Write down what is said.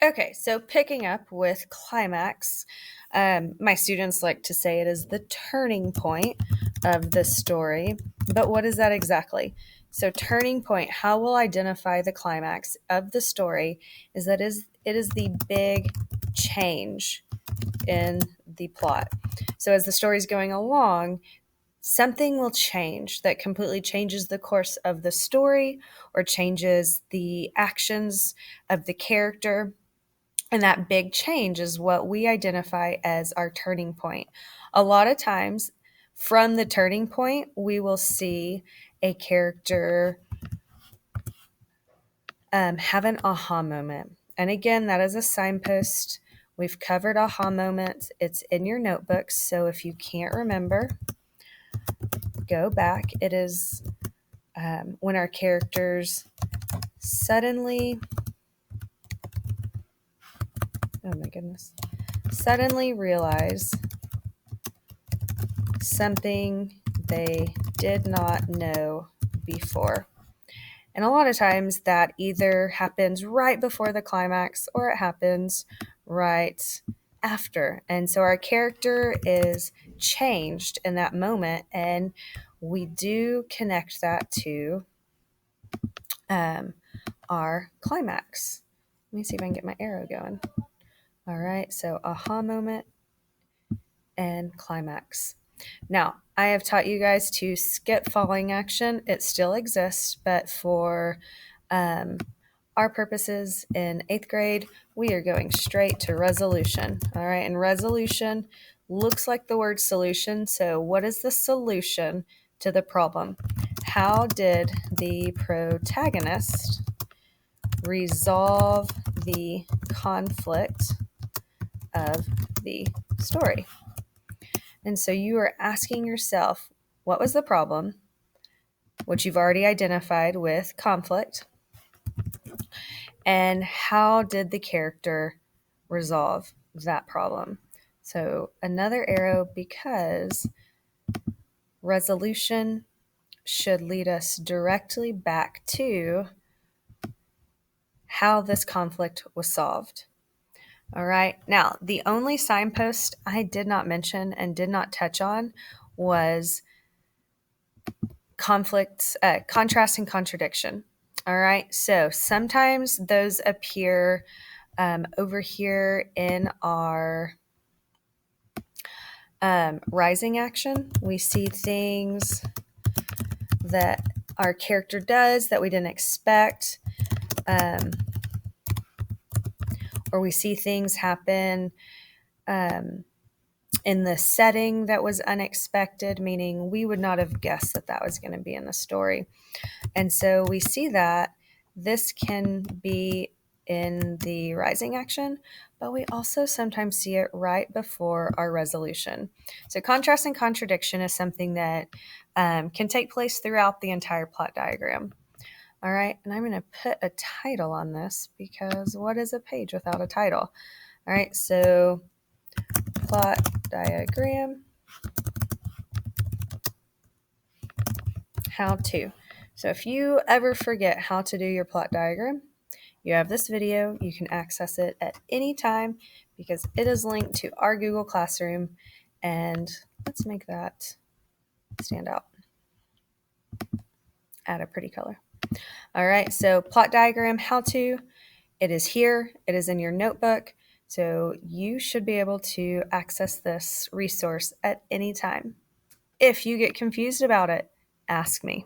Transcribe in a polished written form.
Okay, so picking up with climax, my students like to say it is the turning point of the story. But what is that exactly? So, turning point, how we'll identify the climax of the story is that it is the big change in the plot. So, as the story is going along, something will change that completely changes the course of the story or changes the actions of the character, and that big change is what we identify as our turning point. A lot of times, from the turning point, we will see a character have an aha moment. And again, that is a signpost. We've covered aha moments, it's in your notebooks. So if you can't remember, go back. It is when our characters suddenly, oh my goodness, suddenly realize something they did not know before. And a lot of times that either happens right before the climax or it happens right after. And so our character is changed in that moment, and we do connect that to um, our climax. Let me see if I can get my arrow going. All right, so aha moment and climax. Now, I have taught you guys to skip falling action. It still exists, but for um, our purposes in 8th grade, we are going straight to resolution. All right, and resolution looks like the word solution. So, what is the solution to the problem? How did the protagonist resolve the conflict of the story? And so you are asking yourself, what was the problem, which you've already identified with conflict, and how did the character resolve that problem? So another arrow, because resolution should lead us directly back to how this conflict was solved. All right. Now, the only signpost I did not mention and did not touch on was conflicts, contrast and contradiction. All right. So sometimes those appear over here in our rising action. We see things that our character does that we didn't expect, um, or we see things happen in the setting that was unexpected, meaning we would not have guessed that that was going to be in the story. And so we see that this can be in the rising action, but we also sometimes see it right before our resolution. So contrast and contradiction is something that can take place throughout the entire plot diagram. All right, and I'm going to put a title on this because what is a page without a title? All right, so plot diagram, how to. So if you ever forget how to do your plot diagram, you have this video. You can access it at any time because it is linked to our Google Classroom. And let's make that stand out. Add a pretty color. All right, so plot diagram, how to. It is here. It is in your notebook. So you should be able to access this resource at any time. If you get confused about it, ask me.